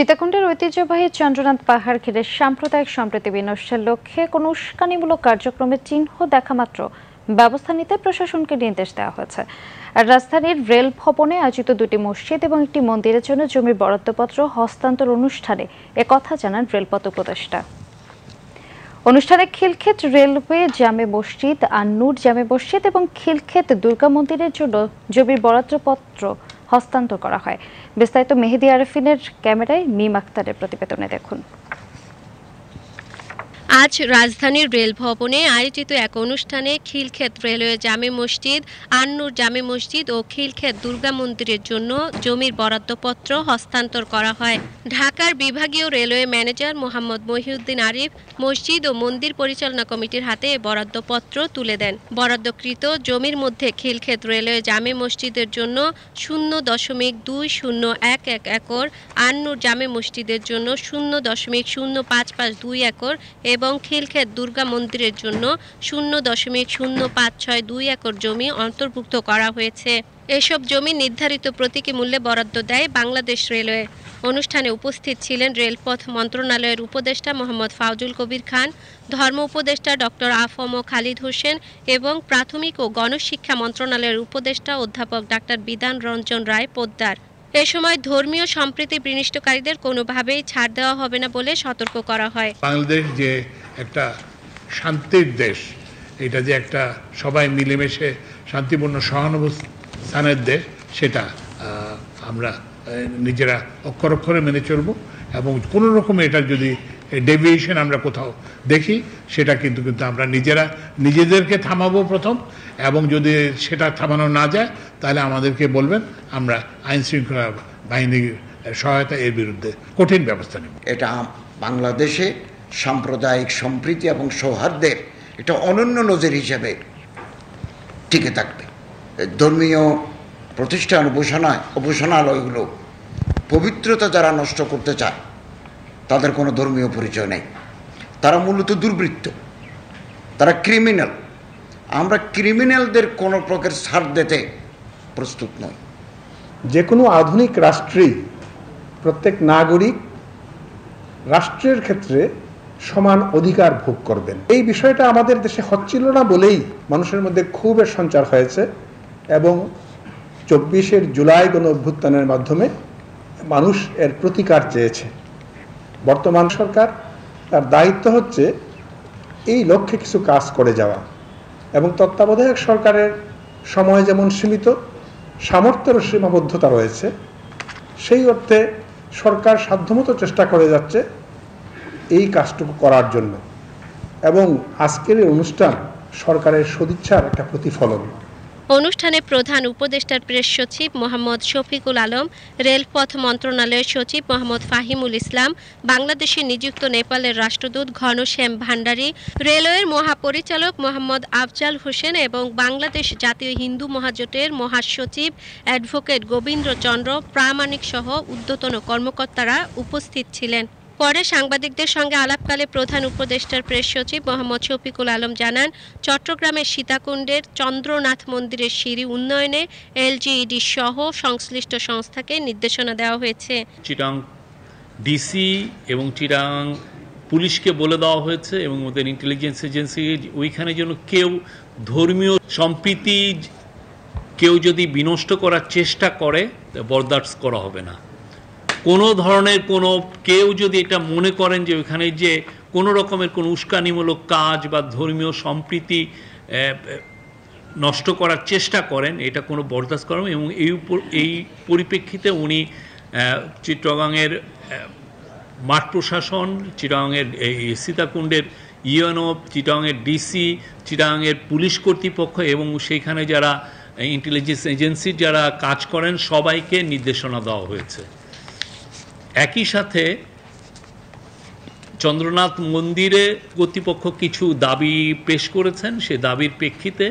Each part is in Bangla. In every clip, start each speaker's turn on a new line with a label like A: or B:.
A: সীতাকুণ্ডের ঐতিহ্যবাহী চন্দ্রনাথ পাহাড় ঘিরে সাম্প্রদায়িক সম্প্রীতি বিনষ্টের লক্ষ্যে কোনো উস্কানিমূলক কার্যক্রমের চিহ্ন দেখামাত্র ব্যবস্থা নিতে প্রশাসনকে নির্দেশ দেওয়া হয়েছে। আর রাজধানীর রেল ভবনে আয়োজিত দুটি মসজিদ এবং একটি মন্দিরের জন্য জমির বরাদ্দপত্র হস্তান্তর অনুষ্ঠানে একথা জানান রেলপথ উপদেষ্টা। অনুষ্ঠানে খিলক্ষেত রেলওয়ে জামে মসজিদ, আন্নুর জামে মসজিদ এবং খিলক্ষেত দুর্গা মন্দিরের জন্য জমির বরাদ্দপত্র হস্তান্তর করা হয়। বিস্তারিত মেহেদি আরেফিনের ক্যামেরায় মিম আক্তারের প্রতিবেদনে দেখুন।
B: আজ রাজধানীর রেল ভবনে আয়োজিত এক অনুষ্ঠানে খিলক্ষেত রেলওয়ে জামে মসজিদ, আন্নুর জামে মসজিদ ও খিলক্ষেত দুর্গা মন্দিরের জন্য জমির বরাদ্দপত্র হস্তান্তর করা হয়। ঢাকার বিভাগীয় রেলওয়ে ম্যানেজার মোহাম্মদ মহিউদ্দিন আরিফ মসজিদ ও মন্দির পরিচালনা কমিটির হাতে বরাদ্দপত্র তুলে দেন। বরাদ্দকৃত জমির মধ্যে খিলক্ষেত রেলওয়ে জামে মসজিদের জন্য 0.2011 একর, আন্নুর জামে মসজিদের জন্য 0.0552 একর এবং খিলক্ষেত দুর্গা মন্দিরের জন্য 0.0562 একর জমি অন্তর্ভুক্ত করা হয়েছে। এসব জমি নির্ধারিত প্রতীকী মূল্যে বরাদ্দ দেয় বাংলাদেশ রেলওয়ে। অনুষ্ঠানে উপস্থিত ছিলেন রেলপথ মন্ত্রণালয়ের উপদেষ্টা মোহাম্মদ ফাউজুল কবির খান, ধর্ম উপদেষ্টা ডক্টর আফম খালিদ হোসেন এবং প্রাথমিক ও গণশিক্ষা মন্ত্রণালয়ের উপদেষ্টা অধ্যাপক ডাক্তার বিধান রঞ্জন রায় পোদ্দার। এ সময় ধর্মীয় সম্প্রীতি বিনষ্টকারীদের কোনোভাবেই ছাড় দেওয়া হবে না বলে সতর্ক করা হয়।
C: বাংলাদেশ যে একটা শান্তির দেশ, এটা যে একটা সবাই মিলেমিশে শান্তিপূর্ণ সহানুভূতির দেশ, সেটা আমরা নিজেরা অক্ষর অক্ষরে মেনে চলব এবং কোনো রকম এটা যদি ডেভিয়েশন আমরা কোথাও দেখি সেটা কিন্তু আমরা নিজেদেরকে থামাবো প্রথম, এবং যদি সেটা থামানো না যায় তাহলে আমাদেরকে বলবেন, আমরা আইন শৃঙ্খলা বাহিনীর সহায়তা এর বিরুদ্ধে কঠিন ব্যবস্থা নেব।
D: এটা বাংলাদেশে সাম্প্রদায়িক সম্প্রীতি এবং সৌহার্দ্যের এটা অনন্য নজির হিসেবে টিকে থাকবে। ধর্মীয় প্রতিষ্ঠান উপাসনালয়গুলো পবিত্রতা যারা নষ্ট করতে চায় তাদের কোনো ধর্মীয় পরিচয় নেই, তারা মূলত দুর্বৃত্ত, তারা ক্রিমিনাল। আমরা ক্রিমিনালদের কোনো প্রকার ছাড় দিতে প্রস্তুত নই।
E: যে কোনো আধুনিক রাষ্ট্রেই প্রত্যেক নাগরিক রাষ্ট্রের ক্ষেত্রে সমান অধিকার ভোগ করবেন। এই বিষয়টা আমাদের দেশে হচ্ছিল না বলেই মানুষের মধ্যে ক্ষোভের সঞ্চার হয়েছে এবং 24শে জুলাই গণ অভ্যুত্থানের মাধ্যমে মানুষ এর প্রতিকার চেয়েছে। বর্তমান সরকার তার দায়িত্ব হচ্ছে এই লক্ষ্যে কিছু কাজ করে যাওয়া, এবং তত্ত্বাবধায়ক সরকারের সময় যেমন সীমিত, সামর্থ্যেরও সীমাবদ্ধতা রয়েছে, সেই অর্থে সরকার সাধ্যমতো চেষ্টা করে যাচ্ছে এই কাজটুকু করার জন্য, এবং আজকের এই অনুষ্ঠান সরকারের সদিচ্ছার একটা প্রতিফলন।
B: অনুষ্ঠানে প্রধান উপদেষ্টার প্রেস সচিব মোহাম্মদ শফিকুল আলম, রেলপথ মন্ত্রণালয়ের সচিব মোহাম্মদ ফাহিমুল ইসলাম, বাংলাদেশে নিযুক্ত নেপালের রাষ্ট্রদূত ঘনশ্যাম ভান্ডারী, রেলওয়ের মহাপরিচালক মোহাম্মদ আফজাল হোসেন এবং বাংলাদেশ জাতীয় হিন্দু মহাজোটের মহাসচিব অ্যাডভোকেট গোবিন্দ্র চন্দ্র প্রামাণিক সহ ঊর্ধ্বতন কর্মকর্তারা উপস্থিত ছিলেন। পরে সাংবাদিকদের সঙ্গে আলাপকালে প্রধান উপদেষ্টার প্রেস সচিব মোহাম্মদ শফিকুল আলম জানান, চট্টগ্রামের সীতাকুণ্ডের চন্দ্রনাথ মন্দিরের সিঁড়ি উন্নয়নে এলজিইডি সহ সংশ্লিষ্ট সংস্থাকে নির্দেশনা দেওয়া হয়েছে।
F: চিটাং ডিসি এবং চিটাং পুলিশকে বলে দেওয়া হয়েছে এবং ওদের ইন্টেলিজেন্স এজেন্সি ওইখানে যেন কেউ ধর্মীয় সম্প্রীতি কেউ যদি বিনষ্ট করার চেষ্টা করে বরদাস্ত করা হবে না। কোনো ধরনের কেউ যদি এটা মনে করেন যে ওইখানে যে কোনো রকমের কোনো উস্কানিমূলক কাজ বা ধর্মীয় সম্প্রীতি নষ্ট করার চেষ্টা করেন, এটা কোনো বরদাস্ত করেন। এবং এই পরিপ্রেক্ষিতে উনি চিট্টগাংয়ের মাঠ প্রশাসন, চিট্টগাংয়ের সীতাকুণ্ডের ইউএনও, চিট্টগাংয়ের ডিসি, চিট্টগাংয়ের পুলিশ কর্তৃপক্ষ এবং সেইখানে যারা ইন্টেলিজেন্স এজেন্সির যারা কাজ করেন সবাইকে নির্দেশনা দেওয়া হয়েছে। একই সাথে চন্দ্রনাথ মন্দিরে কর্তৃপক্ষ কিছু দাবি পেশ করেছেন। সে দাবির প্রেক্ষিতে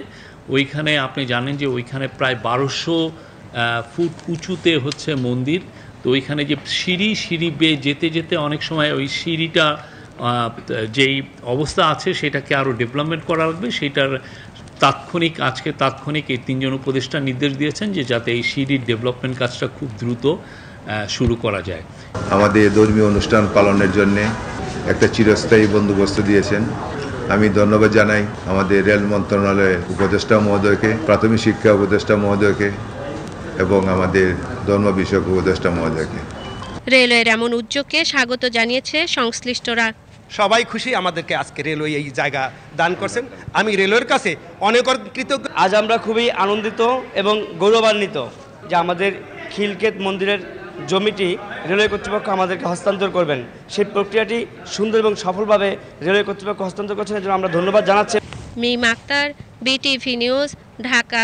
F: ওইখানে আপনি জানেন যে ওইখানে প্রায় 1200 ফুট উঁচুতে হচ্ছে মন্দির। তো ওইখানে যে সিঁড়ি বেয়ে যেতে যেতে অনেক সময় ওই সিঁড়িটা যেই অবস্থা আছে সেটাকে আরও ডেভেলপমেন্ট করা লাগবে। সেটার তাৎক্ষণিক এই 3জন উপদেষ্টা নির্দেশ দিয়েছেন যে যাতে এই সিঁড়ির ডেভেলপমেন্ট কাজটা খুব দ্রুত শুরু করা যায়।
G: আমাদের ধর্মীয় অনুষ্ঠান পালনের জন্যে একটা চিরস্থায়ী বন্দোবস্ত দিয়েছেন। আমি ধন্যবাদ জানাই আমাদের রেল মন্ত্রণালয়ের উপদেষ্টা মহোদয়কে, প্রাথমিক শিক্ষা উপদেষ্টা মহোদয়কে এবং আমাদের ধর্ম বিষয়ক উপদেষ্টা মহোদয়কে।
B: রেলওয়ের এমন উদ্যোগকে স্বাগত জানিয়েছে সংশ্লিষ্টরা।
H: সবাই খুশি আমাদেরকে আজকে রেলওয়ে এই জায়গা দান করছেন। আমি রেলওয়ের কাছে অনেক কৃতজ্ঞ।
I: আজ আমরা খুবই আনন্দিত এবং গৌরবান্বিত যে আমাদের খিলক্ষেত মন্দিরের জমিটি রেলওয়ে কর্তৃপক্ষ আমাদেরকে হস্তান্তর করবেন। সেই প্রক্রিয়াটি সুন্দর এবং সফলভাবে রেলওয়ে কর্তৃপক্ষ হস্তান্তর করছেন, এর জন্য আমরা ধন্যবাদ জানাচ্ছি।
B: মিম আক্তার, বিটিভি নিউজ, ঢাকা।